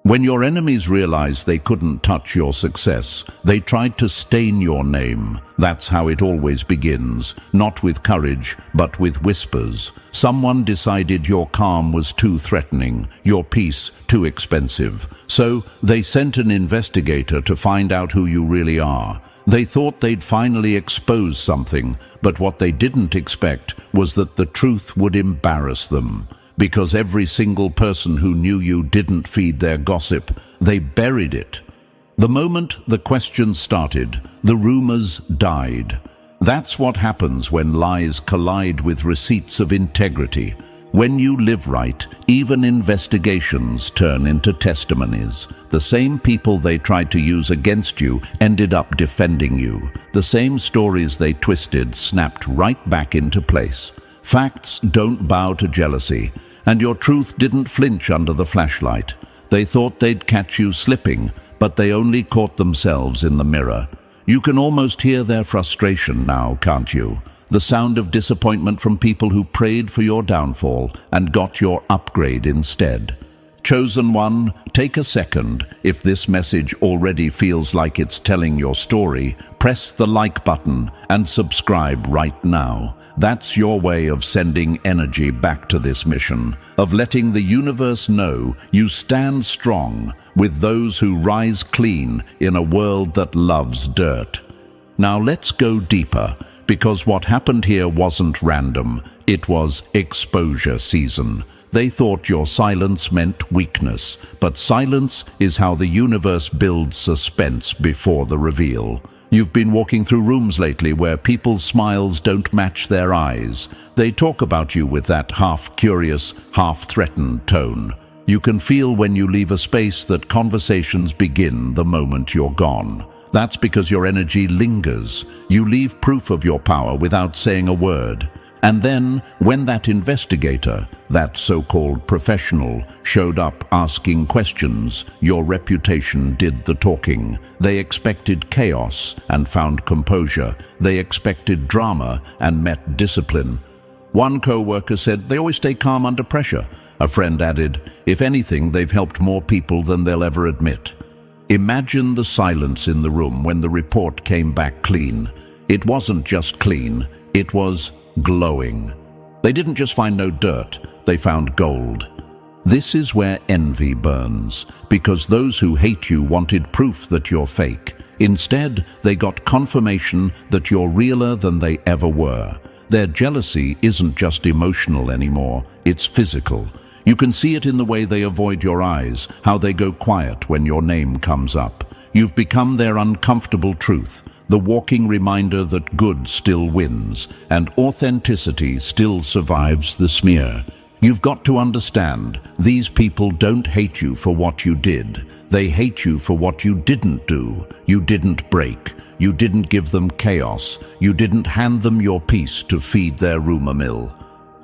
When your enemies realized they couldn't touch your success, they tried to stain your name. That's how it always begins, not with courage, but with whispers. Someone decided your calm was too threatening, your peace too expensive. So they sent an investigator to find out who you really are. They thought they'd finally expose something, but what they didn't expect was that the truth would embarrass them. Because every single person who knew you didn't feed their gossip, they buried it. The moment the questions started, the rumors died. That's what happens when lies collide with receipts of integrity. When you live right, even investigations turn into testimonies. The same people they tried to use against you ended up defending you. The same stories they twisted snapped right back into place. Facts don't bow to jealousy, and your truth didn't flinch under the flashlight. They thought they'd catch you slipping, but they only caught themselves in the mirror. You can almost hear their frustration now, can't you? The sound of disappointment from people who prayed for your downfall and got your upgrade instead. Chosen one, take a second. If this message already feels like it's telling your story, press the like button and subscribe right now. That's your way of sending energy back to this mission, of letting the universe know you stand strong with those who rise clean in a world that loves dirt. Now let's go deeper, because what happened here wasn't random, it was exposure season. They thought your silence meant weakness, but silence is how the universe builds suspense before the reveal. You've been walking through rooms lately where people's smiles don't match their eyes. They talk about you with that half-curious, half-threatened tone. You can feel when you leave a space that conversations begin the moment you're gone. That's because your energy lingers. You leave proof of your power without saying a word. And then, when that investigator, that so-called professional, showed up asking questions, your reputation did the talking. They expected chaos and found composure. They expected drama and met discipline. One co-worker said they always stay calm under pressure. A friend added, if anything, they've helped more people than they'll ever admit. Imagine the silence in the room when the report came back clean. It wasn't just clean, it was glowing. They didn't just find no dirt, they found gold. This is where envy burns, because those who hate you wanted proof that you're fake. Instead, they got confirmation that you're realer than they ever were. Their jealousy isn't just emotional anymore, it's physical. You can see it in the way they avoid your eyes, how they go quiet when your name comes up. You've become their uncomfortable truth, the walking reminder that good still wins, and authenticity still survives the smear. You've got to understand, these people don't hate you for what you did. They hate you for what you didn't do. You didn't break. You didn't give them chaos. You didn't hand them your peace to feed their rumor mill.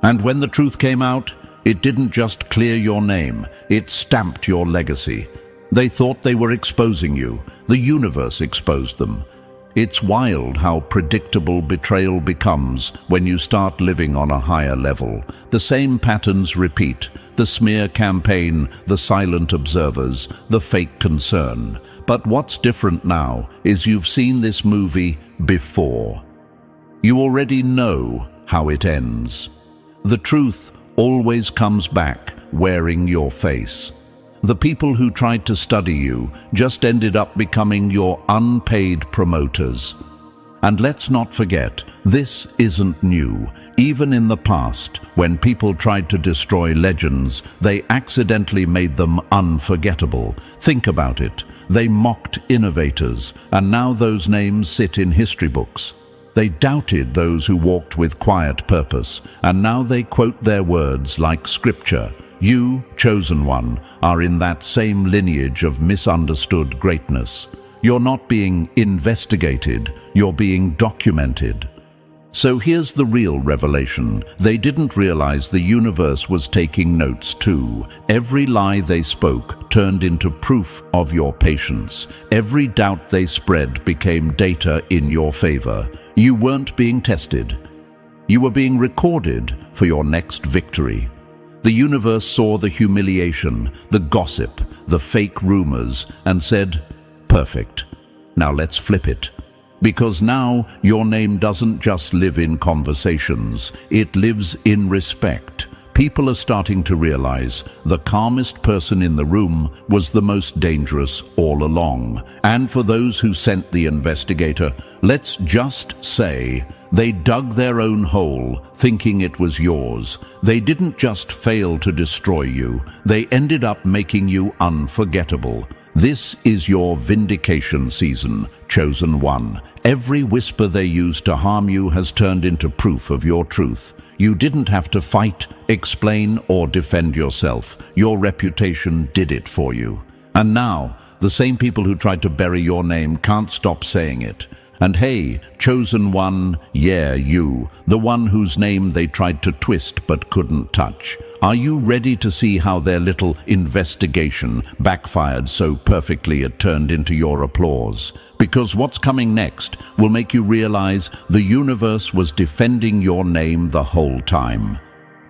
And when the truth came out, it didn't just clear your name, it stamped your legacy. They thought they were exposing you. The universe exposed them. It's wild how predictable betrayal becomes when you start living on a higher level. The same patterns repeat. The smear campaign, the silent observers, the fake concern. But what's different now is you've seen this movie before. You already know how it ends. The truth always comes back wearing your face. The people who tried to study you just ended up becoming your unpaid promoters. And let's not forget, this isn't new. Even in the past, when people tried to destroy legends, they accidentally made them unforgettable. Think about it. They mocked innovators, and now those names sit in history books. They doubted those who walked with quiet purpose, and now they quote their words like scripture. You, chosen one, are in that same lineage of misunderstood greatness. You're not being investigated, you're being documented. So here's the real revelation. They didn't realize the universe was taking notes too. Every lie they spoke turned into proof of your patience. Every doubt they spread became data in your favor. You weren't being tested. You were being recorded for your next victory. The universe saw the humiliation, the gossip, the fake rumors, and said, "Perfect. Now let's flip it." Because now your name doesn't just live in conversations, it lives in respect. People are starting to realize the calmest person in the room was the most dangerous all along. And for those who sent the investigator, let's just say they dug their own hole, thinking it was yours. They didn't just fail to destroy you, they ended up making you unforgettable. This is your vindication season, chosen one. Every whisper they used to harm you has turned into proof of your truth. You didn't have to fight, explain, or defend yourself. Your reputation did it for you. And now, the same people who tried to bury your name can't stop saying it. And hey, chosen one, yeah, you, the one whose name they tried to twist but couldn't touch. Are you ready to see how their little investigation backfired so perfectly it turned into your applause? Because what's coming next will make you realize the universe was defending your name the whole time.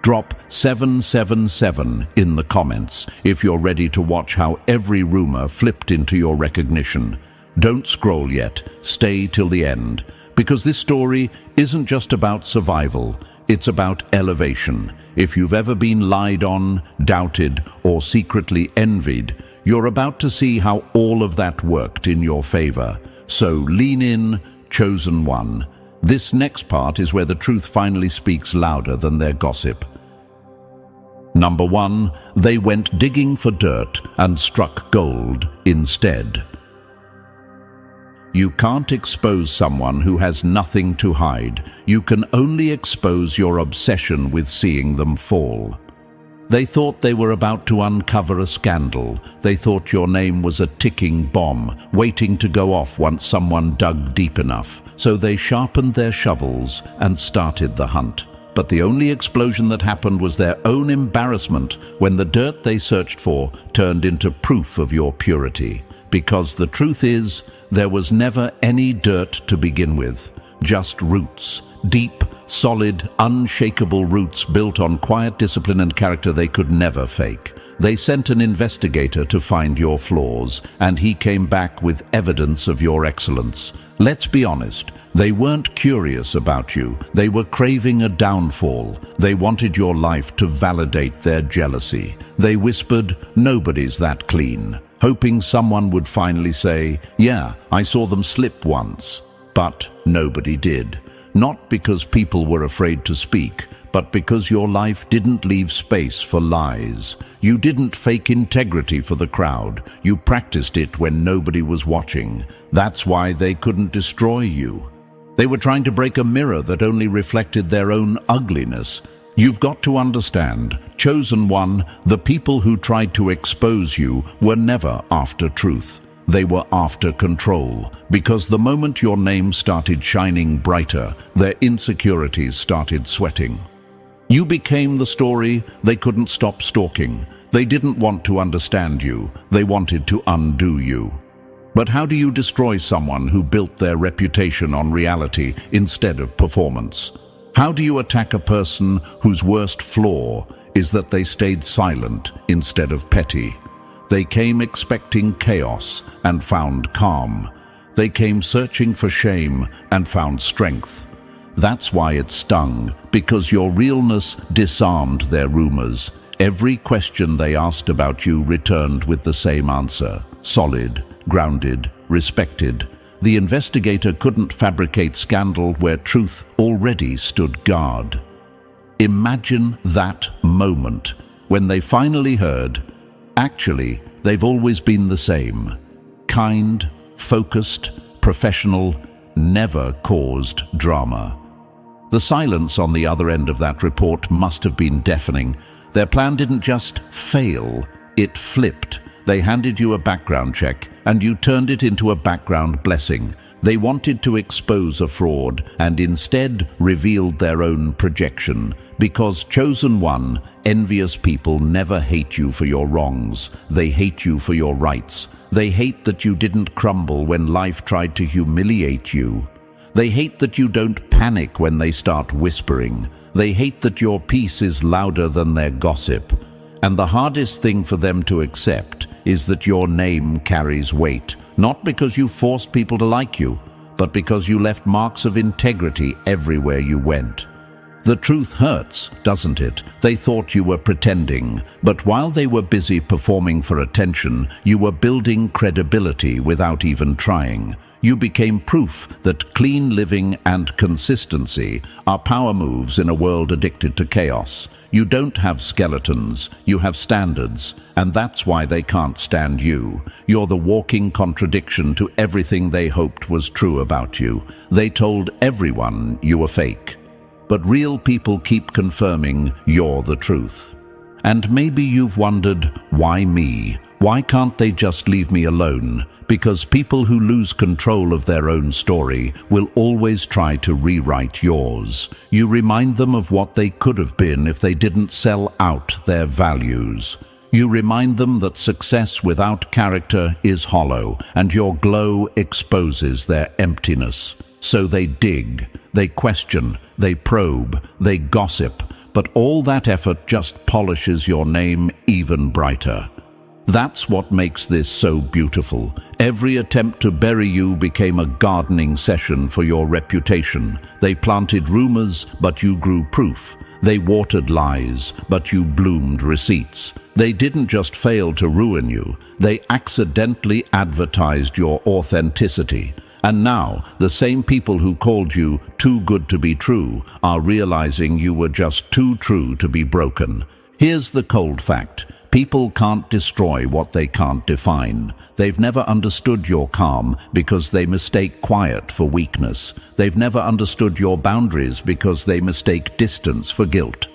Drop 777 in the comments if you're ready to watch how every rumor flipped into your recognition. Don't scroll yet, stay till the end, because this story isn't just about survival, it's about elevation. If you've ever been lied on, doubted, or secretly envied, you're about to see how all of that worked in your favor. So lean in, chosen one. This next part is where the truth finally speaks louder than their gossip. Number 1, they went digging for dirt and struck gold instead. You can't expose someone who has nothing to hide. You can only expose your obsession with seeing them fall. They thought they were about to uncover a scandal. They thought your name was a ticking bomb, waiting to go off once someone dug deep enough. So they sharpened their shovels and started the hunt. But the only explosion that happened was their own embarrassment when the dirt they searched for turned into proof of your purity. Because the truth is, there was never any dirt to begin with, just roots. Deep, solid, unshakable roots built on quiet discipline and character they could never fake. They sent an investigator to find your flaws, and he came back with evidence of your excellence. Let's be honest, they weren't curious about you. They were craving a downfall. They wanted your life to validate their jealousy. They whispered, "Nobody's that clean," hoping someone would finally say, "Yeah, I saw them slip once." But nobody did. Not because people were afraid to speak, but because your life didn't leave space for lies. You didn't fake integrity for the crowd. You practiced it when nobody was watching. That's why they couldn't destroy you. They were trying to break a mirror that only reflected their own ugliness. You've got to understand, chosen one, the people who tried to expose you were never after truth. They were after control, because the moment your name started shining brighter, their insecurities started sweating. You became the story they couldn't stop stalking. They didn't want to understand you, they wanted to undo you. But how do you destroy someone who built their reputation on reality instead of performance? How do you attack a person whose worst flaw is that they stayed silent instead of petty? They came expecting chaos and found calm. They came searching for shame and found strength. That's why it stung, because your realness disarmed their rumors. Every question they asked about you returned with the same answer: solid, grounded, respected. The investigator couldn't fabricate scandal where truth already stood guard. Imagine that moment when they finally heard, actually, they've always been the same. Kind, focused, professional, never caused drama. The silence on the other end of that report must have been deafening. Their plan didn't just fail, it flipped. They handed you a background check, and you turned it into a background blessing. They wanted to expose a fraud, and instead revealed their own projection. Because chosen one, envious people never hate you for your wrongs. They hate you for your rights. They hate that you didn't crumble when life tried to humiliate you. They hate that you don't panic when they start whispering. They hate that your peace is louder than their gossip. And the hardest thing for them to accept is that your name carries weight, not because you forced people to like you, but because you left marks of integrity everywhere you went. The truth hurts, doesn't it? They thought you were pretending, but while they were busy performing for attention, you were building credibility without even trying. You became proof that clean living and consistency are power moves in a world addicted to chaos. You don't have skeletons, you have standards, and that's why they can't stand you. You're the walking contradiction to everything they hoped was true about you. They told everyone you were fake. But real people keep confirming you're the truth. And maybe you've wondered, why me? Why can't they just leave me alone? Because people who lose control of their own story will always try to rewrite yours. You remind them of what they could have been if they didn't sell out their values. You remind them that success without character is hollow, and your glow exposes their emptiness. So they dig, they question, they probe, they gossip, but all that effort just polishes your name even brighter. That's what makes this so beautiful. Every attempt to bury you became a gardening session for your reputation. They planted rumors, but you grew proof. They watered lies, but you bloomed receipts. They didn't just fail to ruin you, they accidentally advertised your authenticity. And now, the same people who called you too good to be true are realizing you were just too true to be broken. Here's the cold fact. People can't destroy what they can't define. They've never understood your calm because they mistake quiet for weakness. They've never understood your boundaries because they mistake distance for guilt.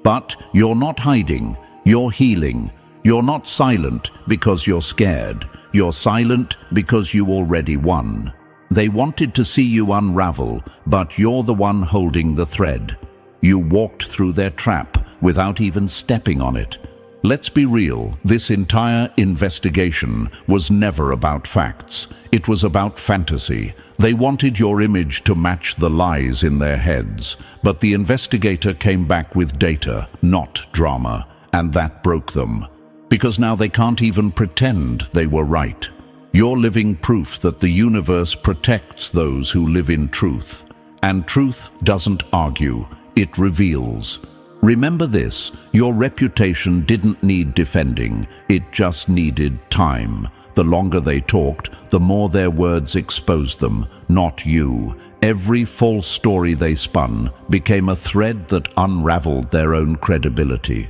But you're not hiding, you're healing. You're not silent because you're scared. You're silent because you already won. They wanted to see you unravel, but you're the one holding the thread. You walked through their trap without even stepping on it. Let's be real, this entire investigation was never about facts. It was about fantasy. They wanted your image to match the lies in their heads, but the investigator came back with data, not drama, and that broke them. Because now they can't even pretend they were right. You're living proof that the universe protects those who live in truth. And truth doesn't argue, it reveals. Remember this, your reputation didn't need defending, it just needed time. The longer they talked, the more their words exposed them, not you. Every false story they spun became a thread that unraveled their own credibility.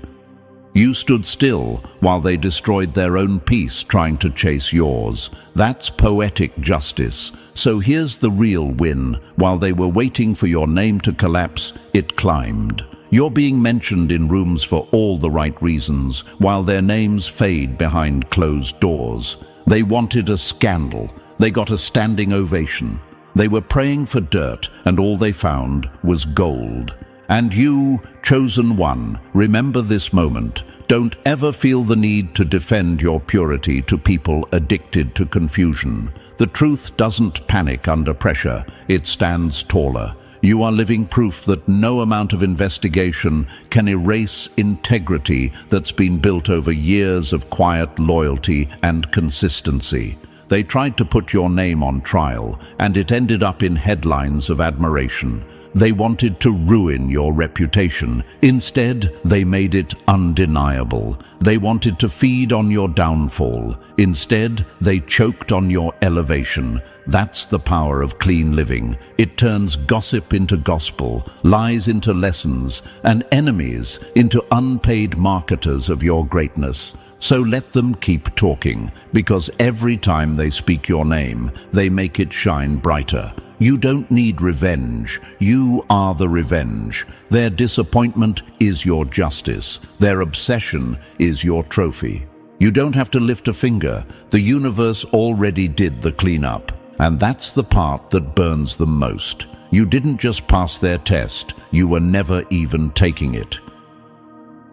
You stood still while they destroyed their own peace trying to chase yours. That's poetic justice. So here's the real win. While they were waiting for your name to collapse, it climbed. You're being mentioned in rooms for all the right reasons, while their names fade behind closed doors. They wanted a scandal. They got a standing ovation. They were praying for dirt, and all they found was gold. And you, chosen one, remember this moment. Don't ever feel the need to defend your purity to people addicted to confusion. The truth doesn't panic under pressure. It stands taller. You are living proof that no amount of investigation can erase integrity that's been built over years of quiet loyalty and consistency. They tried to put your name on trial, and it ended up in headlines of admiration. They wanted to ruin your reputation. Instead, they made it undeniable. They wanted to feed on your downfall. Instead, they choked on your elevation. That's the power of clean living. It turns gossip into gospel, lies into lessons, and enemies into unpaid marketers of your greatness. So let them keep talking, because every time they speak your name, they make it shine brighter. You don't need revenge. You are the revenge. Their disappointment is your justice. Their obsession is your trophy. You don't have to lift a finger. The universe already did the cleanup. And that's the part that burns them most. You didn't just pass their test. You were never even taking it.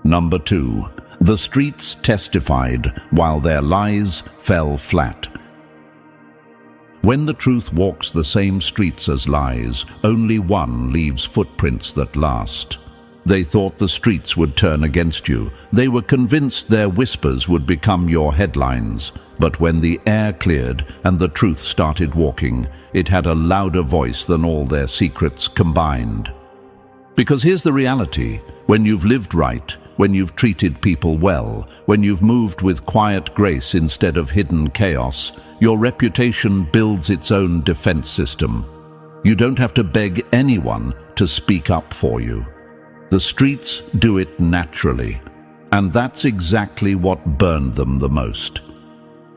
Number 2. The streets testified while their lies fell flat. When the truth walks the same streets as lies, only one leaves footprints that last. They thought the streets would turn against you. They were convinced their whispers would become your headlines. But when the air cleared and the truth started walking, it had a louder voice than all their secrets combined. Because here's the reality: when you've lived right, when you've treated people well, when you've moved with quiet grace instead of hidden chaos, your reputation builds its own defense system. You don't have to beg anyone to speak up for you. The streets do it naturally, and that's exactly what burned them the most.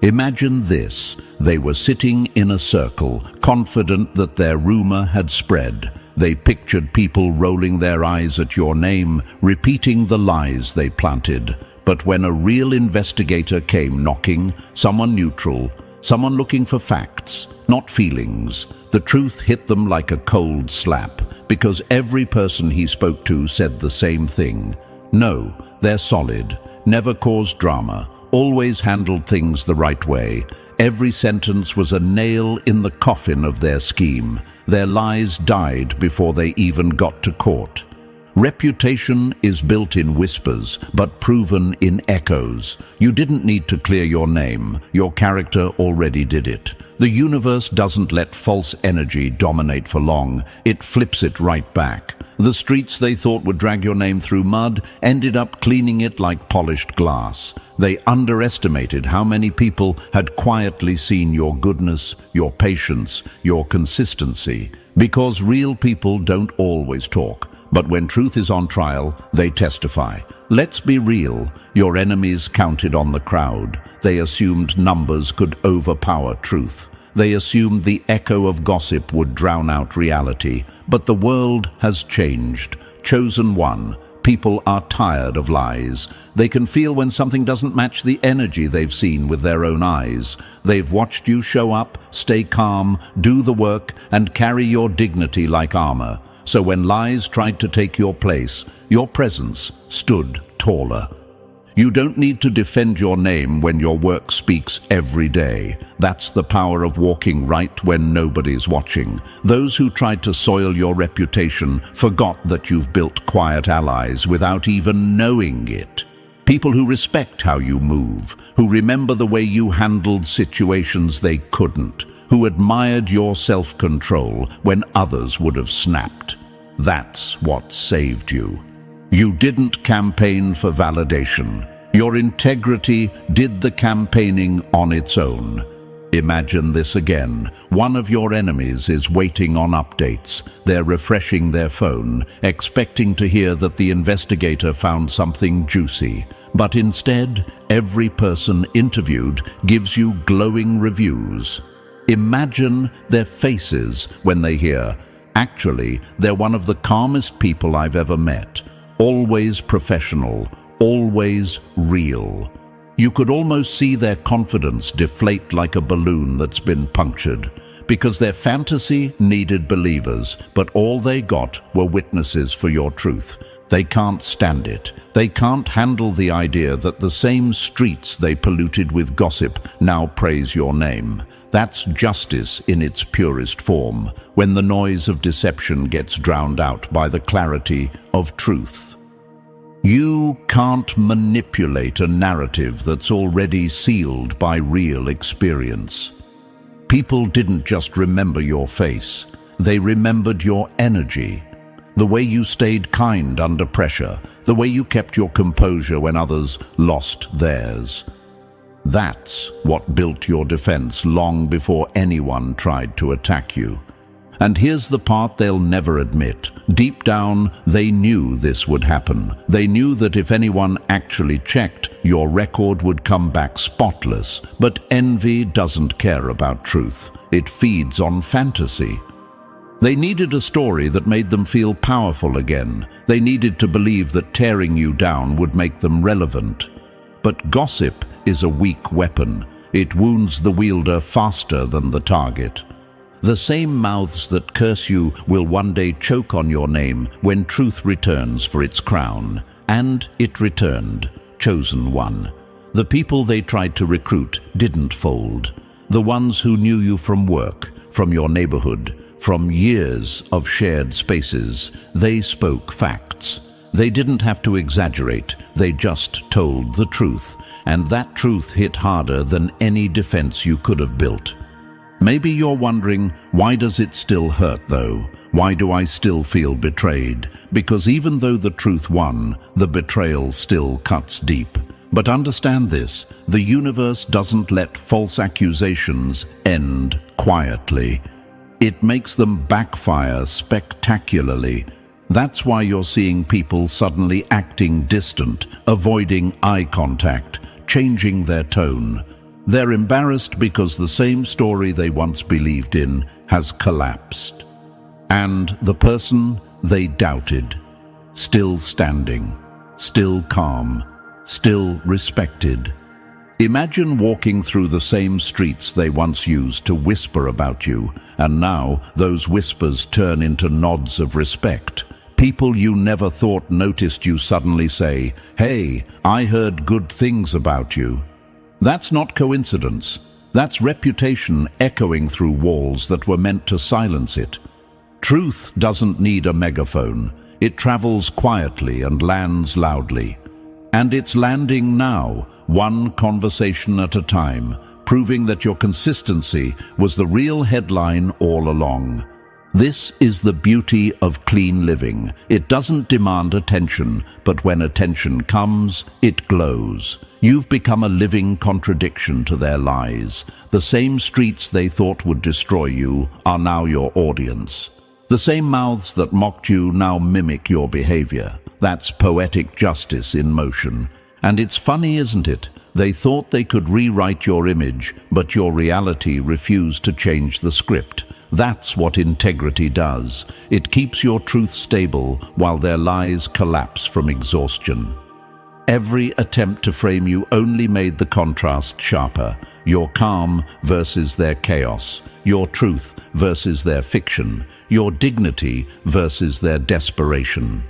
Imagine this: they were sitting in a circle, confident that their rumor had spread. They pictured people rolling their eyes at your name, repeating the lies they planted. But when a real investigator came knocking, someone neutral, someone looking for facts, not feelings, the truth hit them like a cold slap, because every person he spoke to said the same thing. No, they're solid, never caused drama, always handled things the right way. Every sentence was a nail in the coffin of their scheme. Their lies died before they even got to court. Reputation is built in whispers, but proven in echoes. You didn't need to clear your name. Your character already did it. The universe doesn't let false energy dominate for long. It flips it right back. The streets they thought would drag your name through mud ended up cleaning it like polished glass. They underestimated how many people had quietly seen your goodness, your patience, your consistency. Because real people don't always talk. But when truth is on trial, they testify. Let's be real. Your enemies counted on the crowd. They assumed numbers could overpower truth. They assumed the echo of gossip would drown out reality. But the world has changed. Chosen one. People are tired of lies. They can feel when something doesn't match the energy they've seen with their own eyes. They've watched you show up, stay calm, do the work, and carry your dignity like armor. So when lies tried to take your place, your presence stood taller. You don't need to defend your name when your work speaks every day. That's the power of walking right when nobody's watching. Those who tried to soil your reputation forgot that you've built quiet allies without even knowing it. People who respect how you move, who remember the way you handled situations they couldn't, who admired your self-control when others would have snapped. That's what saved you. You didn't campaign for validation. Your integrity did the campaigning on its own. Imagine this again. One of your enemies is waiting on updates. They're refreshing their phone, expecting to hear that the investigator found something juicy. But instead, every person interviewed gives you glowing reviews. Imagine their faces when they hear, "Actually, they're one of the calmest people I've ever met. Always professional, always real." You could almost see their confidence deflate like a balloon that's been punctured. Because their fantasy needed believers, but all they got were witnesses for your truth. They can't stand it. They can't handle the idea that the same streets they polluted with gossip now praise your name. That's justice in its purest form, when the noise of deception gets drowned out by the clarity of truth. You can't manipulate a narrative that's already sealed by real experience. People didn't just remember your face, they remembered your energy. The way you stayed kind under pressure, the way you kept your composure when others lost theirs. That's what built your defense long before anyone tried to attack you. And here's the part they'll never admit. Deep down, they knew this would happen. They knew that if anyone actually checked, your record would come back spotless. But envy doesn't care about truth. It feeds on fantasy. They needed a story that made them feel powerful again. They needed to believe that tearing you down would make them relevant. But gossip is a weak weapon. It wounds the wielder faster than the target. The same mouths that curse you will one day choke on your name when truth returns for its crown. And it returned, chosen one. The people they tried to recruit didn't fold. The ones who knew you from work, from your neighborhood, from years of shared spaces. They spoke facts. They didn't have to exaggerate, they just told the truth. And that truth hit harder than any defense you could have built. Maybe you're wondering, why does it still hurt though? Why do I still feel betrayed? Because even though the truth won, the betrayal still cuts deep. But understand this, the universe doesn't let false accusations end quietly. It makes them backfire spectacularly. That's why you're seeing people suddenly acting distant, avoiding eye contact, changing their tone. They're embarrassed because the same story they once believed in has collapsed. And the person they doubted, still standing, still calm, still respected. Imagine walking through the same streets they once used to whisper about you, and now those whispers turn into nods of respect. People you never thought noticed you suddenly say, "Hey, I heard good things about you." That's not coincidence. That's reputation echoing through walls that were meant to silence it. Truth doesn't need a megaphone. It travels quietly and lands loudly. And it's landing now, one conversation at a time, proving that your consistency was the real headline all along. This is the beauty of clean living. It doesn't demand attention, but when attention comes, it glows. You've become a living contradiction to their lies. The same streets they thought would destroy you are now your audience. The same mouths that mocked you now mimic your behavior. That's poetic justice in motion. And it's funny, isn't it? They thought they could rewrite your image, but your reality refused to change the script. That's what integrity does. It keeps your truth stable while their lies collapse from exhaustion. Every attempt to frame you only made the contrast sharper. Your calm versus their chaos. Your truth versus their fiction. Your dignity versus their desperation.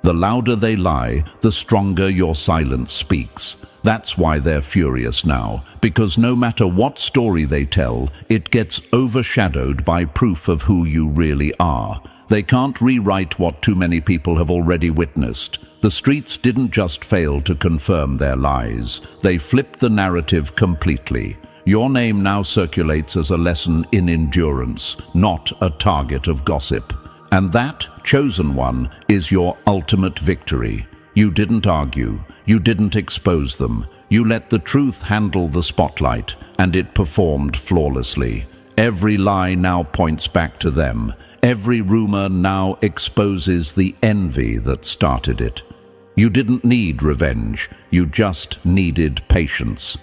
The louder they lie, the stronger your silence speaks. That's why they're furious now, because no matter what story they tell, it gets overshadowed by proof of who you really are. They can't rewrite what too many people have already witnessed. The streets didn't just fail to confirm their lies. They flipped the narrative completely. Your name now circulates as a lesson in endurance, not a target of gossip. And that, chosen one, is your ultimate victory. You didn't argue. You didn't expose them. You let the truth handle the spotlight, and it performed flawlessly. Every lie now points back to them. Every rumor now exposes the envy that started it. You didn't need revenge. You just needed patience.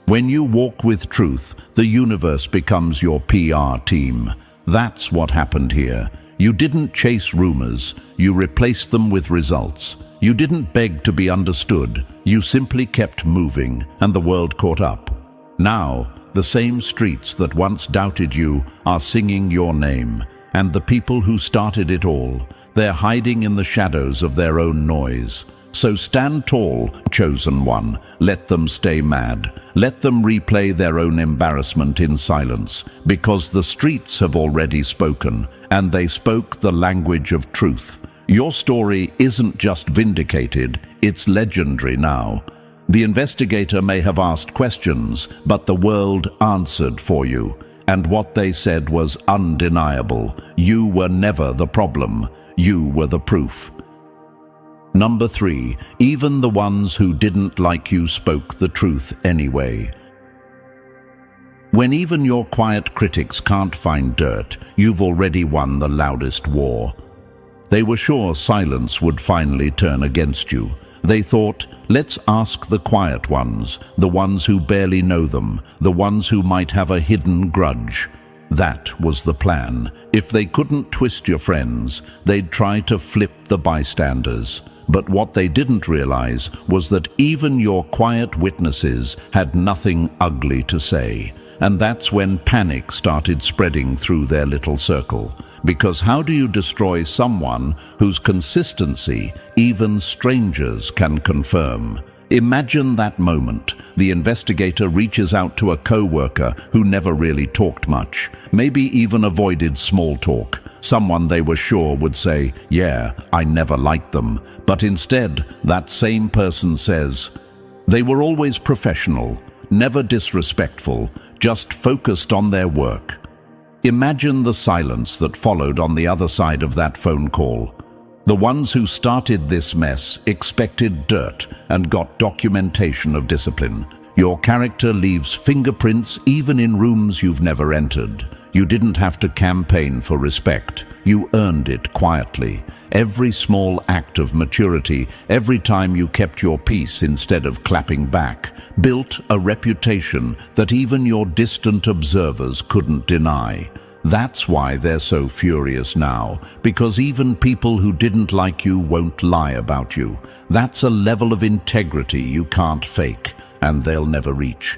When you walk with truth, the universe becomes your PR team. That's what happened here. You didn't chase rumors. You replaced them with results. You didn't beg to be understood. You simply kept moving, and the world caught up. Now, the same streets that once doubted you are singing your name, and the people who started it all, they're hiding in the shadows of their own noise. So stand tall, chosen one. Let them stay mad. Let them replay their own embarrassment in silence, because the streets have already spoken, and they spoke the language of truth. Your story isn't just vindicated, it's legendary now. The investigator may have asked questions, but the world answered for you. And what they said was undeniable. You were never the problem. You were the proof. Number 3, even the ones who didn't like you spoke the truth anyway. When even your quiet critics can't find dirt, you've already won the loudest war. They were sure silence would finally turn against you. They thought, let's ask the quiet ones, the ones who barely know them, the ones who might have a hidden grudge. That was the plan. If they couldn't twist your friends, they'd try to flip the bystanders. But what they didn't realize was that even your quiet witnesses had nothing ugly to say. And that's when panic started spreading through their little circle. Because how do you destroy someone whose consistency even strangers can confirm? Imagine that moment. The investigator reaches out to a co-worker who never really talked much, maybe even avoided small talk. Someone they were sure would say, "Yeah, I never liked them." But instead, that same person says, "They were always professional, never disrespectful, just focused on their work." Imagine the silence that followed on the other side of that phone call. The ones who started this mess expected dirt and got documentation of discipline. Your character leaves fingerprints even in rooms you've never entered. You didn't have to campaign for respect. You earned it quietly. Every small act of maturity, every time you kept your peace instead of clapping back, built a reputation that even your distant observers couldn't deny. That's why they're so furious now, because even people who didn't like you won't lie about you. That's a level of integrity you can't fake, and they'll never reach.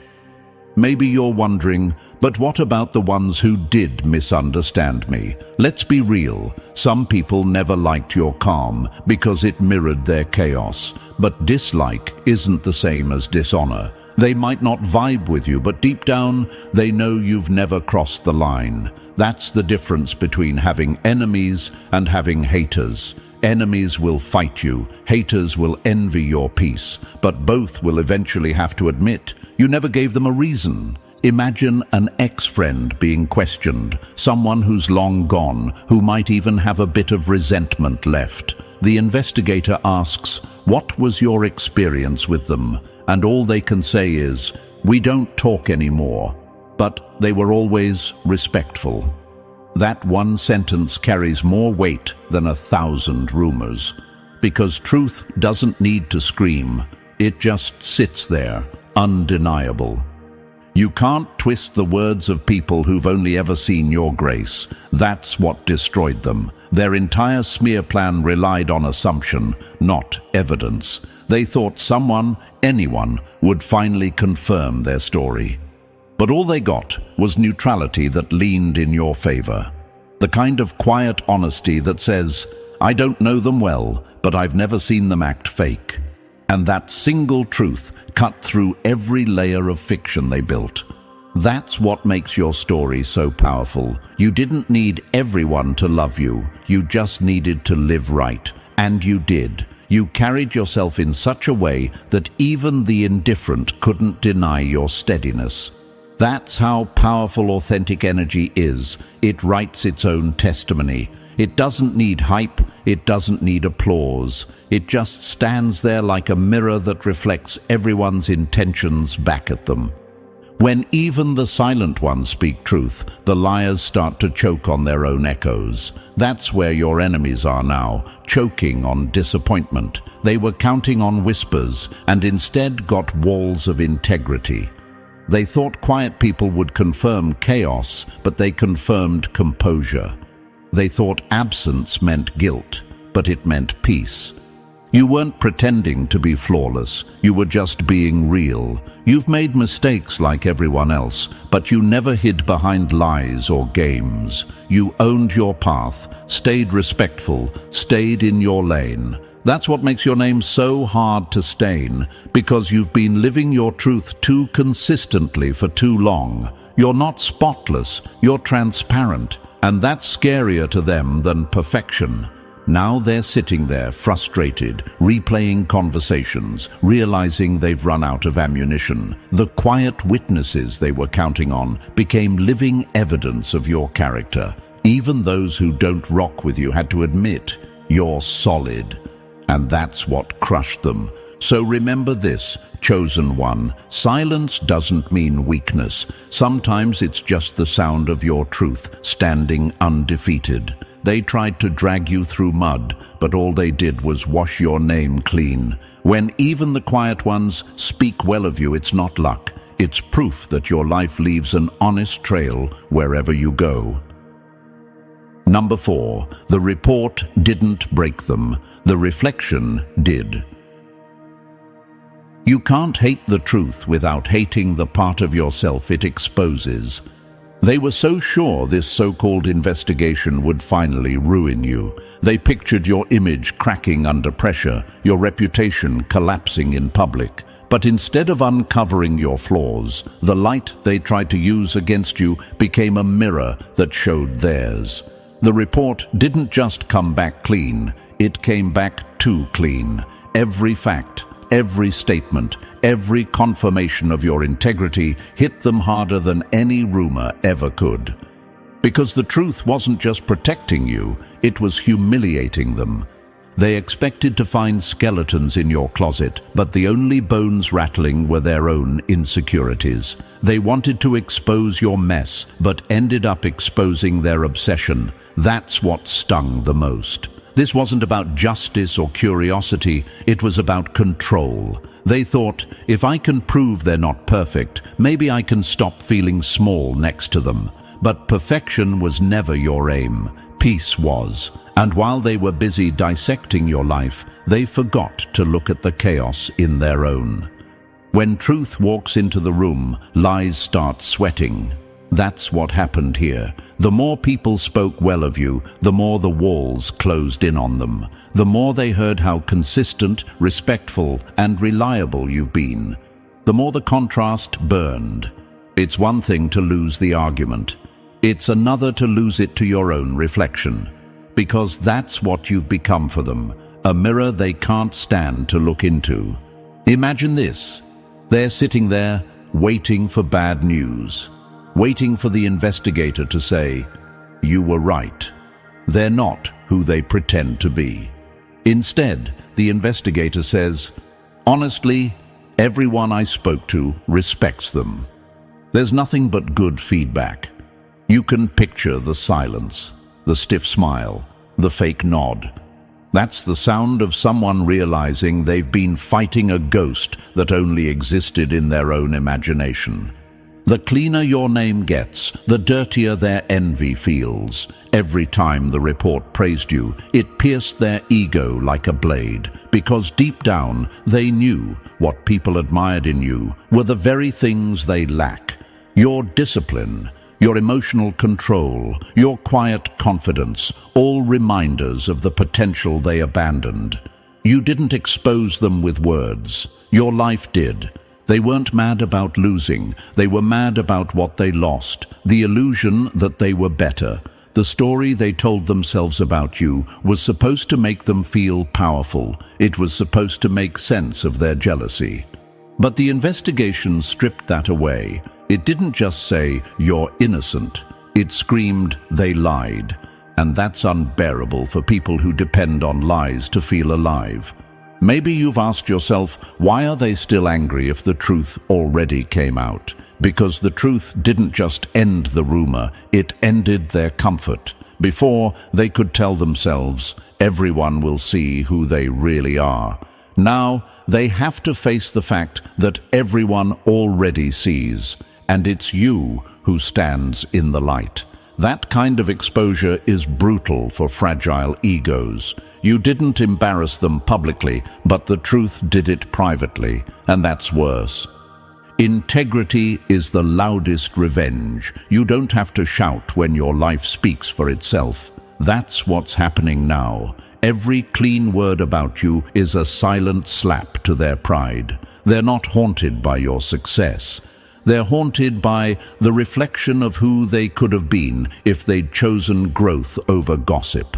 Maybe you're wondering, but what about the ones who did misunderstand me? Let's be real. Some people never liked your calm because it mirrored their chaos. But dislike isn't the same as dishonor. They might not vibe with you, but deep down, they know you've never crossed the line. That's the difference between having enemies and having haters. Enemies will fight you, haters will envy your peace, but both will eventually have to admit you never gave them a reason. Imagine an ex-friend being questioned, someone who's long gone, who might even have a bit of resentment left. The investigator asks, "What was your experience with them?" And all they can say is, "We don't talk anymore." But they were always respectful. That one sentence carries more weight than 1,000 rumors. Because truth doesn't need to scream. It just sits there, undeniable. You can't twist the words of people who've only ever seen your grace. That's what destroyed them. Their entire smear plan relied on assumption, not evidence. They thought someone, anyone, would finally confirm their story. But all they got was neutrality that leaned in your favor. The kind of quiet honesty that says, "I don't know them well, but I've never seen them act fake." And that single truth cut through every layer of fiction they built. That's what makes your story so powerful. You didn't need everyone to love you. You just needed to live right. And you did. You carried yourself in such a way that even the indifferent couldn't deny your steadiness. That's how powerful authentic energy is. It writes its own testimony. It doesn't need hype. It doesn't need applause. It just stands there like a mirror that reflects everyone's intentions back at them. When even the silent ones speak truth, the liars start to choke on their own echoes. That's where your enemies are now, choking on disappointment. They were counting on whispers and instead got walls of integrity. They thought quiet people would confirm chaos, but they confirmed composure. They thought absence meant guilt, but it meant peace. You weren't pretending to be flawless, you were just being real. You've made mistakes like everyone else, but you never hid behind lies or games. You owned your path, stayed respectful, stayed in your lane. That's what makes your name so hard to stain, because you've been living your truth too consistently for too long. You're not spotless, you're transparent, and that's scarier to them than perfection. Now they're sitting there, frustrated, replaying conversations, realizing they've run out of ammunition. The quiet witnesses they were counting on became living evidence of your character. Even those who don't rock with you had to admit, you're solid. And that's what crushed them. So remember this, chosen one, silence doesn't mean weakness. Sometimes it's just the sound of your truth, standing undefeated. They tried to drag you through mud, but all they did was wash your name clean. When even the quiet ones speak well of you, it's not luck. It's proof that your life leaves an honest trail wherever you go. Number 4, the report didn't break them. The reflection did. You can't hate the truth without hating the part of yourself it exposes. They were so sure this so-called investigation would finally ruin you. They pictured your image cracking under pressure, your reputation collapsing in public. But instead of uncovering your flaws, the light they tried to use against you became a mirror that showed theirs. The report didn't just come back clean, it came back too clean. Every fact, every statement, every confirmation of your integrity hit them harder than any rumor ever could. Because the truth wasn't just protecting you, it was humiliating them. They expected to find skeletons in your closet, but the only bones rattling were their own insecurities. They wanted to expose your mess, but ended up exposing their obsession. That's what stung the most. This wasn't about justice or curiosity, it was about control. They thought, if I can prove they're not perfect, maybe I can stop feeling small next to them. But perfection was never your aim. Peace was. And while they were busy dissecting your life, they forgot to look at the chaos in their own. When truth walks into the room, lies start sweating. That's what happened here. The more people spoke well of you, the more the walls closed in on them. The more they heard how consistent, respectful, and reliable you've been. The more the contrast burned. It's one thing to lose the argument. It's another to lose it to your own reflection. Because that's what you've become for them, a mirror they can't stand to look into. Imagine this. They're sitting there, waiting for bad news. Waiting for the investigator to say, "You were right." They're not who they pretend to be. Instead, the investigator says, "Honestly, everyone I spoke to respects them." There's nothing but good feedback. You can picture the silence, the stiff smile, the fake nod. That's the sound of someone realizing they've been fighting a ghost that only existed in their own imagination. The cleaner your name gets, the dirtier their envy feels. Every time the report praised you, it pierced their ego like a blade, because deep down they knew what people admired in you were the very things they lack. Your discipline, your emotional control, your quiet confidence, all reminders of the potential they abandoned. You didn't expose them with words. Your life did. They weren't mad about losing. They were mad about what they lost, the illusion that they were better. The story they told themselves about you was supposed to make them feel powerful. It was supposed to make sense of their jealousy. But the investigation stripped that away. It didn't just say, "You're innocent." It screamed, "They lied." And that's unbearable for people who depend on lies to feel alive. Maybe you've asked yourself, why are they still angry if the truth already came out? Because the truth didn't just end the rumor, it ended their comfort. Before, they could tell themselves, everyone will see who they really are. Now, they have to face the fact that everyone already sees, and it's you who stands in the light. That kind of exposure is brutal for fragile egos. You didn't embarrass them publicly, but the truth did it privately, and that's worse. Integrity is the loudest revenge. You don't have to shout when your life speaks for itself. That's what's happening now. Every clean word about you is a silent slap to their pride. They're not haunted by your success. They're haunted by the reflection of who they could have been if they'd chosen growth over gossip.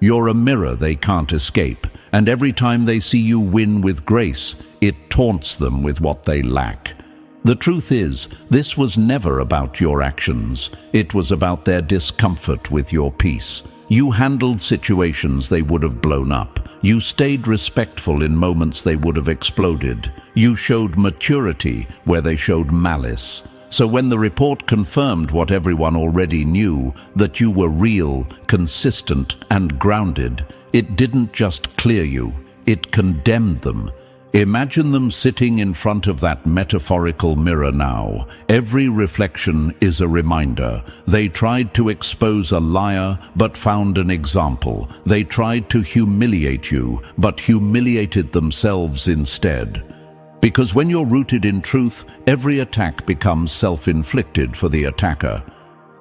You're a mirror they can't escape, and every time they see you win with grace, it taunts them with what they lack. The truth is, this was never about your actions. It was about their discomfort with your peace. You handled situations they would have blown up. You stayed respectful in moments they would have exploded. You showed maturity where they showed malice. So when the report confirmed what everyone already knew, that you were real, consistent, and grounded, it didn't just clear you, it condemned them. Imagine them sitting in front of that metaphorical mirror now. Every reflection is a reminder. They tried to expose a liar, but found an example. They tried to humiliate you, but humiliated themselves instead. Because when you're rooted in truth, every attack becomes self-inflicted for the attacker.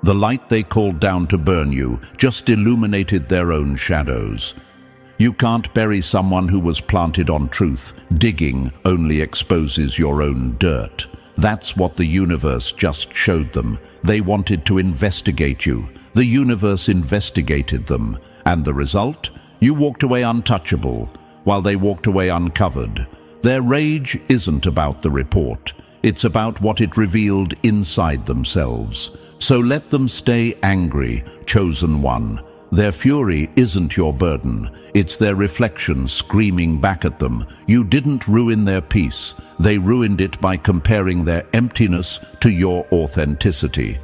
The light they called down to burn you just illuminated their own shadows. You can't bury someone who was planted on truth. Digging only exposes your own dirt. That's what the universe just showed them. They wanted to investigate you. The universe investigated them. And the result? You walked away untouchable, while they walked away uncovered. Their rage isn't about the report. It's about what it revealed inside themselves. So let them stay angry, chosen one. Their fury isn't your burden. It's their reflection screaming back at them. You didn't ruin their peace. They ruined it by comparing their emptiness to your authenticity.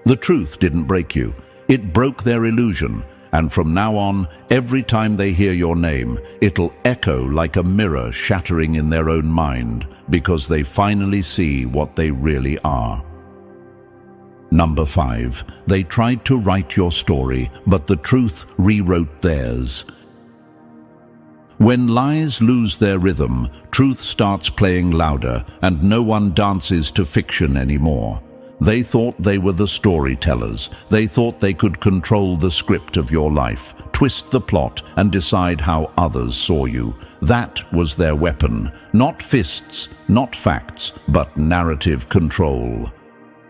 The truth didn't break you. It broke their illusion. And from now on, every time they hear your name, it'll echo like a mirror shattering in their own mind, because they finally see what they really are. Number 5. They tried to write your story, but the truth rewrote theirs. When lies lose their rhythm, truth starts playing louder, and no one dances to fiction anymore. They thought they were the storytellers. They thought they could control the script of your life, twist the plot, and decide how others saw you. That was their weapon. Not fists, not facts, but narrative control.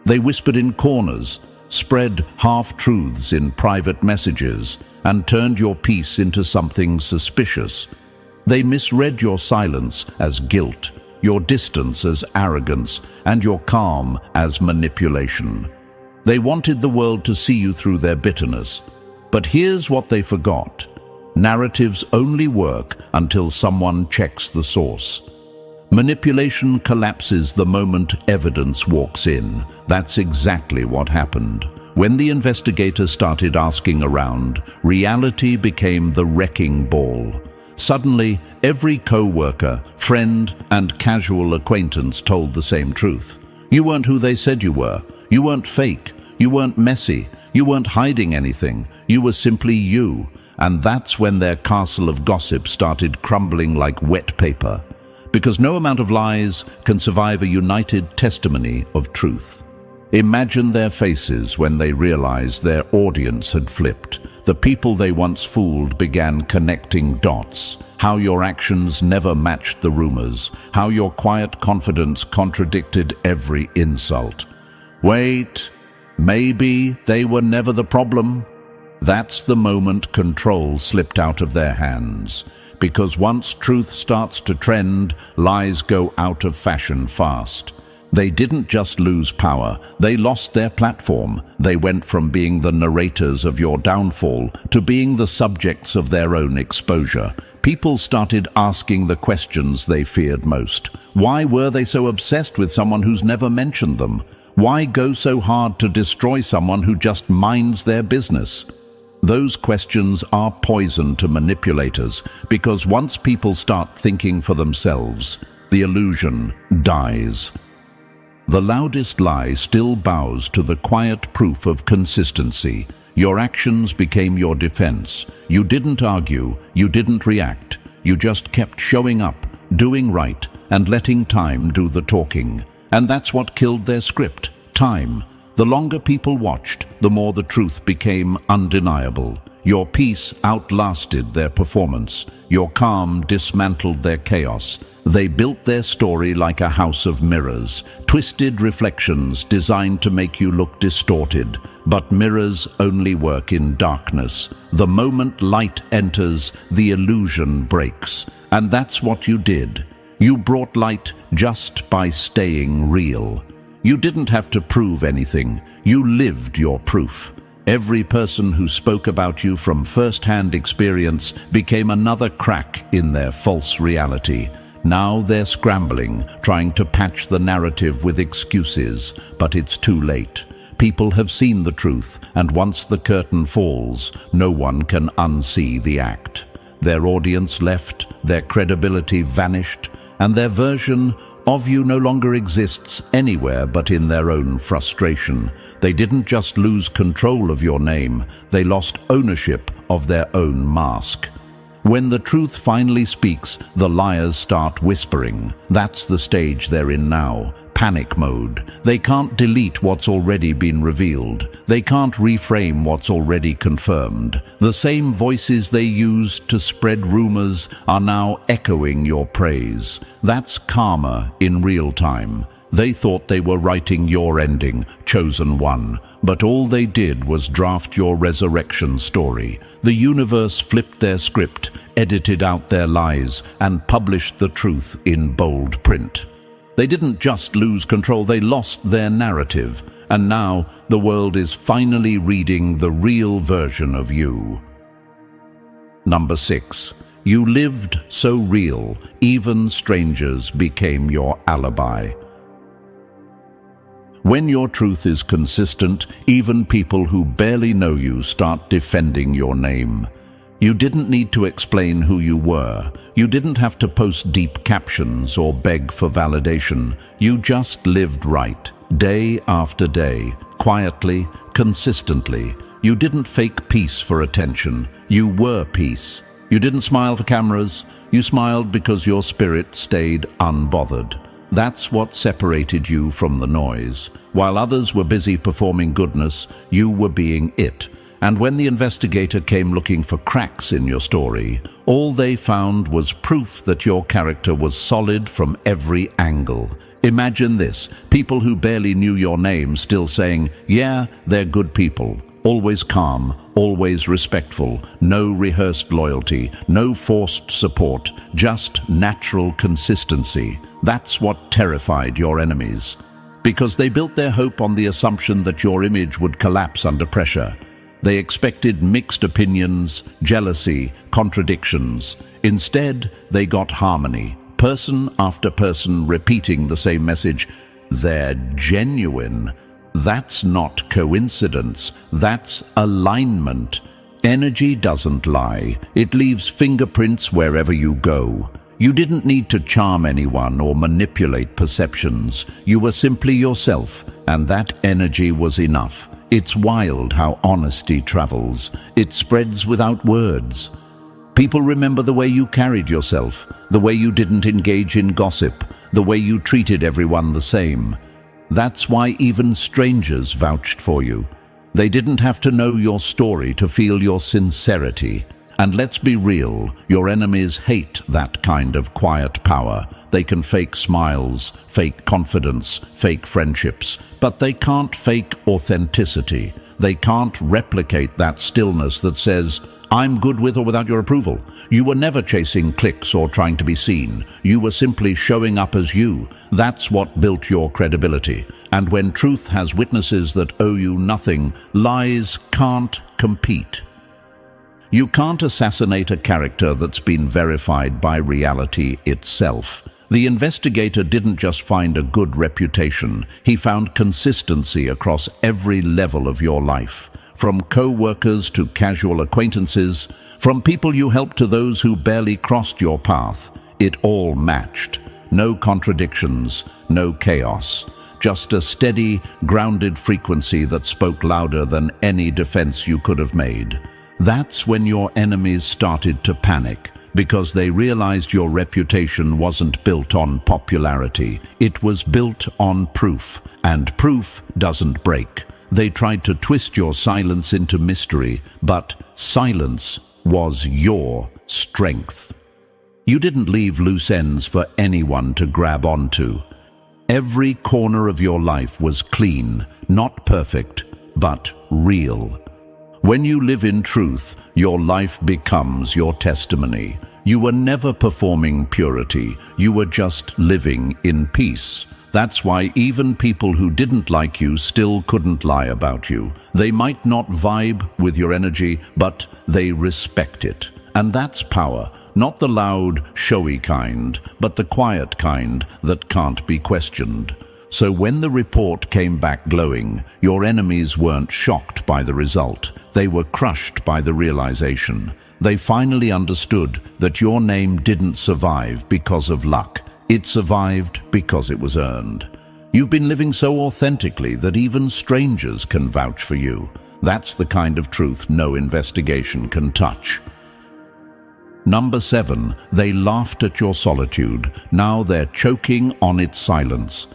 They whispered in corners, spread half-truths in private messages, and turned your peace into something suspicious. They misread your silence as guilt, your distance as arrogance, and your calm as manipulation. They wanted the world to see you through their bitterness. But here's what they forgot. Narratives only work until someone checks the source. Manipulation collapses the moment evidence walks in. That's exactly what happened. When the investigator started asking around, reality became the wrecking ball. Suddenly, every co-worker, friend, and casual acquaintance told the same truth. You weren't who they said you were. You weren't fake. You weren't messy. You weren't hiding anything. You were simply you. And that's when their castle of gossip started crumbling like wet paper. Because no amount of lies can survive a united testimony of truth. Imagine their faces when they realized their audience had flipped. The people they once fooled began connecting dots. How your actions never matched the rumors. How your quiet confidence contradicted every insult. Wait, maybe they were never the problem? That's the moment control slipped out of their hands. Because once truth starts to trend, lies go out of fashion fast. They didn't just lose power, they lost their platform. They went from being the narrators of your downfall to being the subjects of their own exposure. People started asking the questions they feared most. Why were they so obsessed with someone who's never mentioned them? Why go so hard to destroy someone who just minds their business? Those questions are poison to manipulators, because once people start thinking for themselves, the illusion dies. The loudest lie still bows to the quiet proof of consistency. Your actions became your defense. You didn't argue, you didn't react. You just kept showing up, doing right, and letting time do the talking. And that's what killed their script, time. The longer people watched, the more the truth became undeniable. Your peace outlasted their performance. Your calm dismantled their chaos. They built their story like a house of mirrors, twisted reflections designed to make you look distorted. But mirrors only work in darkness. The moment light enters, the illusion breaks. And that's what you did. You brought light just by staying real. You didn't have to prove anything. You lived your proof. Every person who spoke about you from first-hand experience became another crack in their false reality. Now they're scrambling, trying to patch the narrative with excuses, but it's too late. People have seen the truth, and once the curtain falls, no one can unsee the act. Their audience left, their credibility vanished, and their version of you no longer exists anywhere but in their own frustration. They didn't just lose control of your name, they lost ownership of their own mask. When the truth finally speaks, the liars start whispering. That's the stage they're in now. panic mode. They can't delete what's already been revealed. They can't reframe what's already confirmed. The same voices they used to spread rumors are now echoing your praise. That's karma in real time. They thought they were writing your ending, chosen one, but all they did was draft your resurrection story. The universe flipped their script, edited out their lies, and published the truth in bold print. They didn't just lose control, they lost their narrative. And now the world is finally reading the real version of you. Number 6. You lived so real, even strangers became your alibi. When your truth is consistent, even people who barely know you start defending your name. You didn't need to explain who you were. You didn't have to post deep captions or beg for validation. You just lived right, day after day, quietly, consistently. You didn't fake peace for attention. You were peace. You didn't smile for cameras. You smiled because your spirit stayed unbothered. That's what separated you from the noise. While others were busy performing goodness, you were being it. And when the investigator came looking for cracks in your story, all they found was proof that your character was solid from every angle. Imagine this, people who barely knew your name still saying, yeah, they're good people. Always calm, always respectful, no rehearsed loyalty, no forced support, just natural consistency. That's what terrified your enemies. Because they built their hope on the assumption that your image would collapse under pressure. They expected mixed opinions, jealousy, contradictions. Instead, they got harmony, person after person repeating the same message. They're genuine. That's not coincidence, that's alignment. Energy doesn't lie, it leaves fingerprints wherever you go. You didn't need to charm anyone or manipulate perceptions. You were simply yourself, and that energy was enough. It's wild how honesty travels. It spreads without words. People remember the way you carried yourself, the way you didn't engage in gossip, the way you treated everyone the same. That's why even strangers vouched for you. They didn't have to know your story to feel your sincerity. And let's be real, your enemies hate that kind of quiet power. They can fake smiles, fake confidence, fake friendships, but they can't fake authenticity. They can't replicate that stillness that says, I'm good with or without your approval. You were never chasing clicks or trying to be seen. You were simply showing up as you. That's what built your credibility. And when truth has witnesses that owe you nothing, lies can't compete. You can't assassinate a character that's been verified by reality itself. The investigator didn't just find a good reputation, he found consistency across every level of your life. From co-workers to casual acquaintances, from people you helped to those who barely crossed your path, it all matched. No contradictions, no chaos. Just a steady, grounded frequency that spoke louder than any defense you could have made. That's when your enemies started to panic, because they realized your reputation wasn't built on popularity. It was built on proof, and proof doesn't break. They tried to twist your silence into mystery, but silence was your strength. You didn't leave loose ends for anyone to grab onto. Every corner of your life was clean, not perfect, but real. When you live in truth, your life becomes your testimony. You were never performing purity, you were just living in peace. That's why even people who didn't like you still couldn't lie about you. They might not vibe with your energy, but they respect it. And that's power, not the loud, showy kind, but the quiet kind that can't be questioned. So when the report came back glowing, your enemies weren't shocked by the result. They were crushed by the realization. They finally understood that your name didn't survive because of luck. It survived because it was earned. You've been living so authentically that even strangers can vouch for you. That's the kind of truth no investigation can touch. Number 7, they laughed at your solitude. Now they're choking on its silence.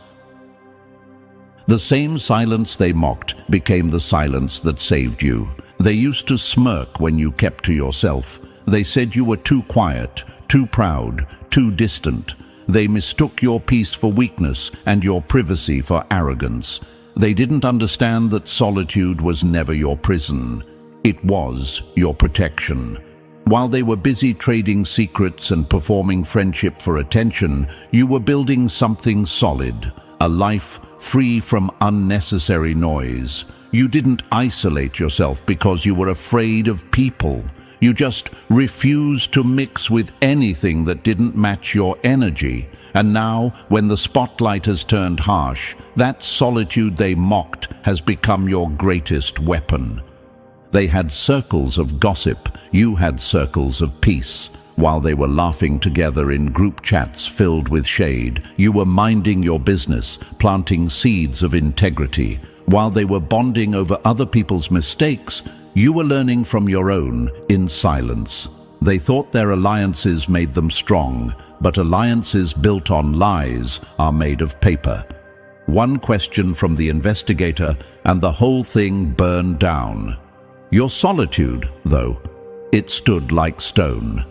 The same silence they mocked became the silence that saved you. They used to smirk when you kept to yourself. They said you were too quiet, too proud, too distant. They mistook your peace for weakness and your privacy for arrogance. They didn't understand that solitude was never your prison. It was your protection. While they were busy trading secrets and performing friendship for attention, you were building something solid, a life free from unnecessary noise. You didn't isolate yourself because you were afraid of people. You just refused to mix with anything that didn't match your energy. And now, when the spotlight has turned harsh, that solitude they mocked has become your greatest weapon. They had circles of gossip, you had circles of peace. While they were laughing together in group chats filled with shade, you were minding your business, planting seeds of integrity. While they were bonding over other people's mistakes, you were learning from your own in silence. They thought their alliances made them strong, but alliances built on lies are made of paper. One question from the investigator, and the whole thing burned down. Your solitude, though, it stood like stone.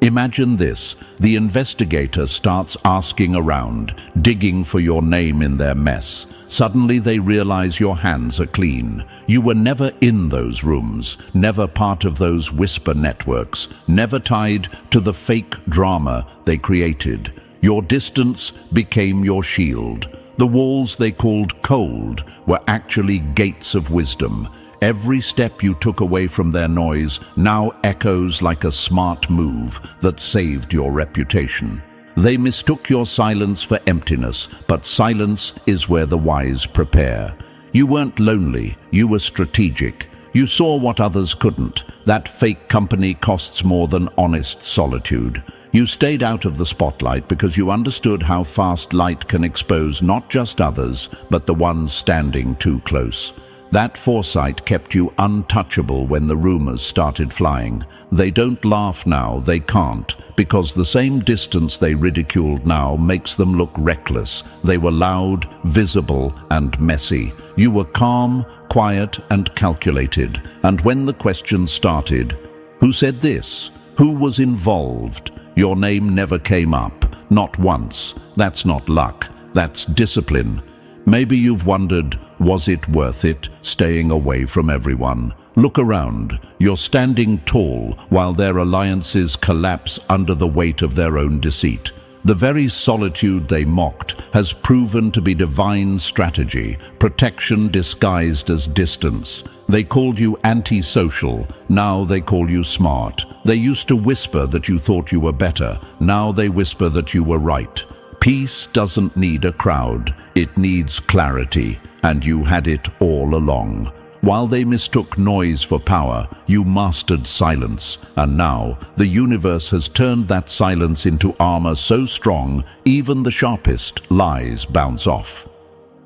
Imagine this: the investigator starts asking around, digging for your name in their mess. Suddenly they realize your hands are clean. You were never in those rooms, never part of those whisper networks, never tied to the fake drama they created. Your distance became your shield. The walls they called cold were actually gates of wisdom. Every step you took away from their noise now echoes like a smart move that saved your reputation. They mistook your silence for emptiness, but silence is where the wise prepare. You weren't lonely, you were strategic. You saw what others couldn't. That fake company costs more than honest solitude. You stayed out of the spotlight because you understood how fast light can expose not just others, but the ones standing too close. That foresight kept you untouchable when the rumors started flying. They don't laugh now, they can't, because the same distance they ridiculed now makes them look reckless. They were loud, visible, and messy. You were calm, quiet, and calculated. And when the questions started, who said this? Who was involved? Your name never came up, not once. That's not luck, that's discipline. Maybe you've wondered, was it worth it, staying away from everyone? Look around. You're standing tall while their alliances collapse under the weight of their own deceit. The very solitude they mocked has proven to be divine strategy, protection disguised as distance. They called you antisocial, now they call you smart. They used to whisper that you thought you were better, now they whisper that you were right. Peace doesn't need a crowd, it needs clarity, and you had it all along. While they mistook noise for power, you mastered silence, and now the universe has turned that silence into armor so strong, even the sharpest lies bounce off.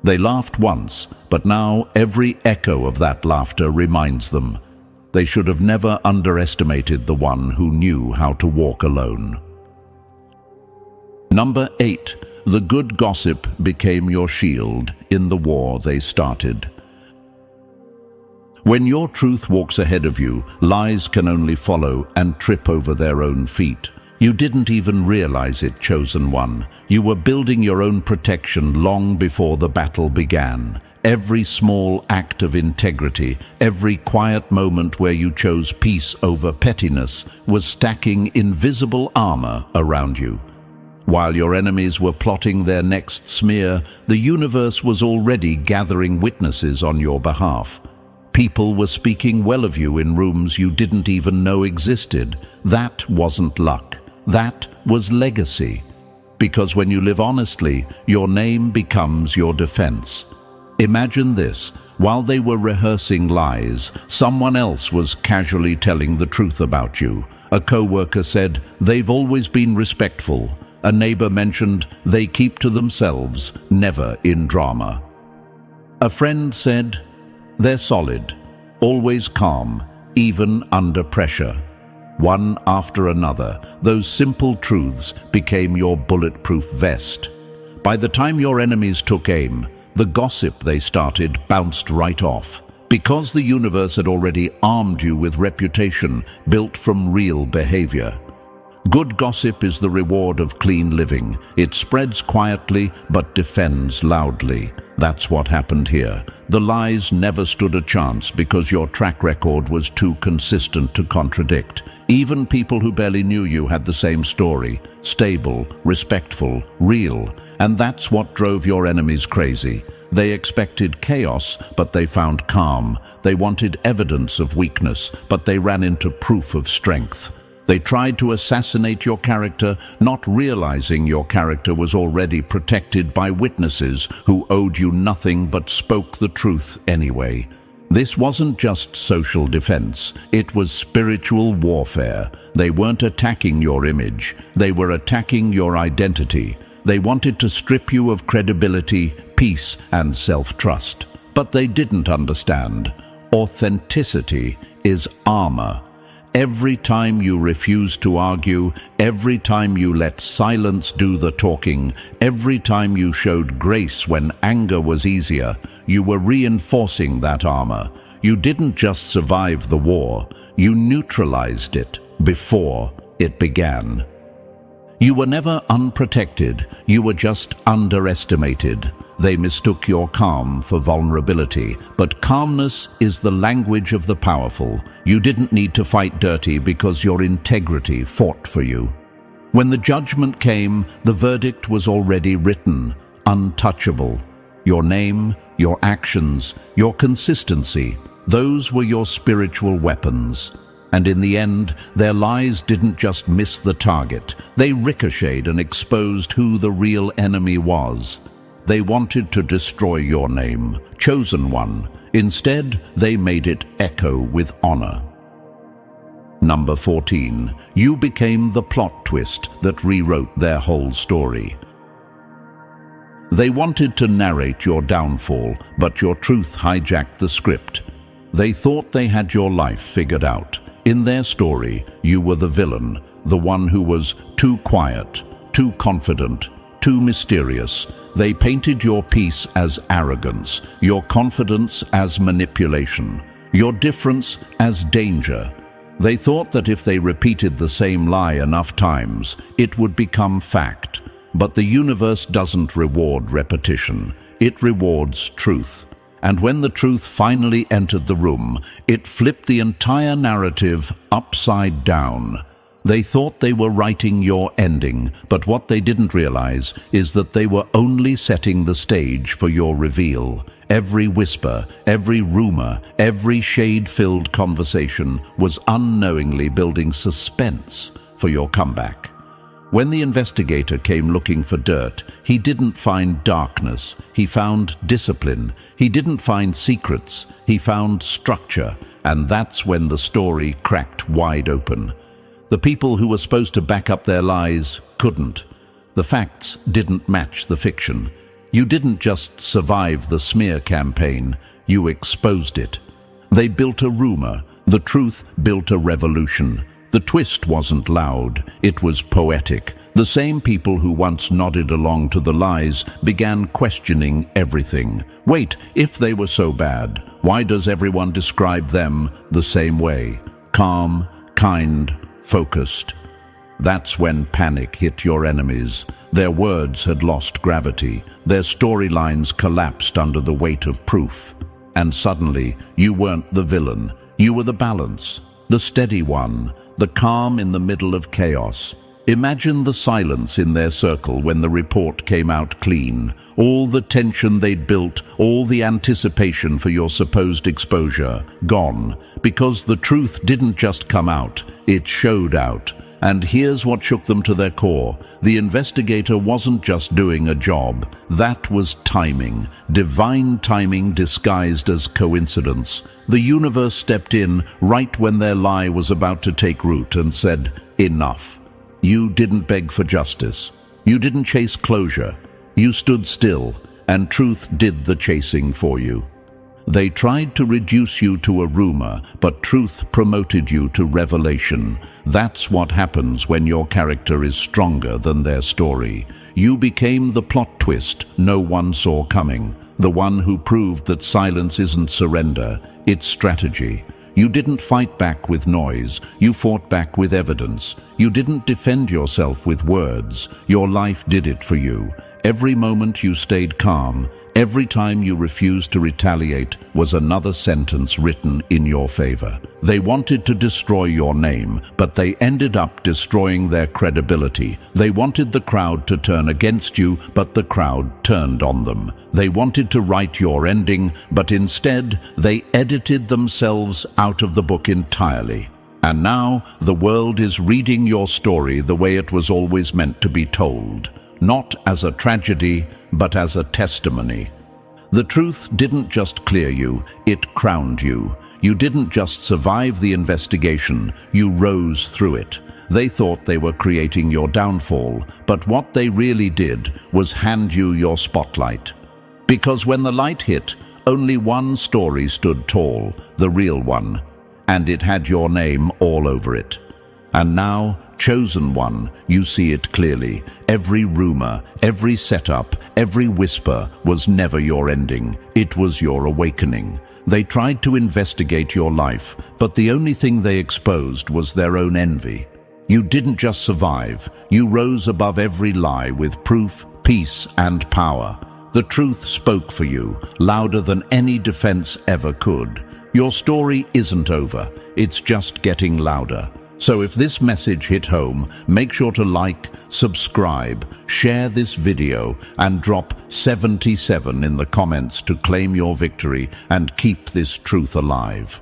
They laughed once, but now every echo of that laughter reminds them. They should have never underestimated the one who knew how to walk alone. Number 8. The good gossip became your shield in the war they started. When your truth walks ahead of you, lies can only follow and trip over their own feet. You didn't even realize it, chosen one. You were building your own protection long before the battle began. Every small act of integrity, every quiet moment where you chose peace over pettiness, was stacking invisible armor around you. While your enemies were plotting their next smear, the universe was already gathering witnesses on your behalf. People were speaking well of you in rooms you didn't even know existed. That wasn't luck. That was legacy. Because when you live honestly, your name becomes your defense. Imagine this. While they were rehearsing lies, someone else was casually telling the truth about you. A co-worker said, "They've always been respectful." A neighbor mentioned, "They keep to themselves, never in drama." A friend said, "They're solid, always calm, even under pressure." One after another, those simple truths became your bulletproof vest. By the time your enemies took aim, The gossip they started bounced right off, because the universe had already armed you with reputation built from real behavior. Good gossip is the reward of clean living. It spreads quietly but defends loudly. That's what happened here. The lies never stood a chance because your track record was too consistent to contradict. Even people who barely knew you had the same story: stable, respectful, real. And that's what drove your enemies crazy. They expected chaos, but they found calm. They wanted evidence of weakness, but they ran into proof of strength. They tried to assassinate your character, not realizing your character was already protected by witnesses who owed you nothing but spoke the truth anyway. This wasn't just social defense, it was spiritual warfare. They weren't attacking your image, they were attacking your identity. They wanted to strip you of credibility, peace, and self-trust. But they didn't understand. Authenticity is armor. Every time you refused to argue, every time you let silence do the talking, every time you showed grace when anger was easier, you were reinforcing that armor. You didn't just survive the war, you neutralized it before it began. You were never unprotected, you were just underestimated. They mistook your calm for vulnerability, but calmness is the language of the powerful. You didn't need to fight dirty because your integrity fought for you. When the judgment came, the verdict was already written, untouchable. Your name, your actions, your consistency, those were your spiritual weapons. And in the end, their lies didn't just miss the target. They ricocheted and exposed who the real enemy was. They wanted to destroy your name, chosen one. Instead, they made it echo with honor. Number 14. You became the plot twist that rewrote their whole story. They wanted to narrate your downfall, but your truth hijacked the script. They thought they had your life figured out. In their story, you were the villain, the one who was too quiet, too confident, too mysterious. They painted your peace as arrogance, your confidence as manipulation, your difference as danger. They thought that if they repeated the same lie enough times, it would become fact. But the universe doesn't reward repetition, it rewards truth. And when the truth finally entered the room, it flipped the entire narrative upside down. They thought they were writing your ending, but what they didn't realize is that they were only setting the stage for your reveal. Every whisper, every rumor, every shade-filled conversation was unknowingly building suspense for your comeback. When the investigator came looking for dirt, he didn't find darkness, he found discipline. He didn't find secrets, he found structure, and that's when the story cracked wide open. The people who were supposed to back up their lies couldn't. The facts didn't match the fiction. You didn't just survive the smear campaign, you exposed it. They built a rumor, the truth built a revolution. The twist wasn't loud, it was poetic. The same people who once nodded along to the lies began questioning everything. Wait, if they were so bad, why does everyone describe them the same way? Calm, kind, focused. That's when panic hit your enemies. Their words had lost gravity. Their storylines collapsed under the weight of proof. And suddenly, you weren't the villain. You were the balance, the steady one, the calm in the middle of chaos. Imagine the silence in their circle when the report came out clean. All the tension they'd built, all the anticipation for your supposed exposure, gone. Because the truth didn't just come out, it showed out. And here's what shook them to their core. The investigator wasn't just doing a job. That was timing. Divine timing disguised as coincidence. The universe stepped in right when their lie was about to take root and said, "Enough." You didn't beg for justice. You didn't chase closure. You stood still, and truth did the chasing for you. They tried to reduce you to a rumor, but truth promoted you to revelation. That's what happens when your character is stronger than their story. You became the plot twist no one saw coming. the one who proved that silence isn't surrender, it's strategy. You didn't fight back with noise, you fought back with evidence. You didn't defend yourself with words, your life did it for you. Every moment you stayed calm, every time you refused to retaliate was another sentence written in your favor. They wanted to destroy your name, but they ended up destroying their credibility. They wanted the crowd to turn against you, but the crowd turned on them. They wanted to write your ending, but instead they edited themselves out of the book entirely. And now the world is reading your story the way it was always meant to be told. Not as a tragedy, but as a testimony. The truth didn't just clear you, it crowned you. You didn't just survive the investigation, you rose through it. They thought they were creating your downfall, but what they really did was hand you your spotlight. Because when the light hit, only one story stood tall, the real one, and it had your name all over it. And now, chosen one, you see it clearly. Every rumor, every setup, every whisper was never your ending. It was your awakening. They tried to investigate your life, but the only thing they exposed was their own envy. You didn't just survive, you rose above every lie with proof, peace, and power. The truth spoke for you, louder than any defense ever could. Your story isn't over, it's just getting louder. So if this message hit home, make sure to like, subscribe, share this video, and drop 77 in the comments to claim your victory and keep this truth alive.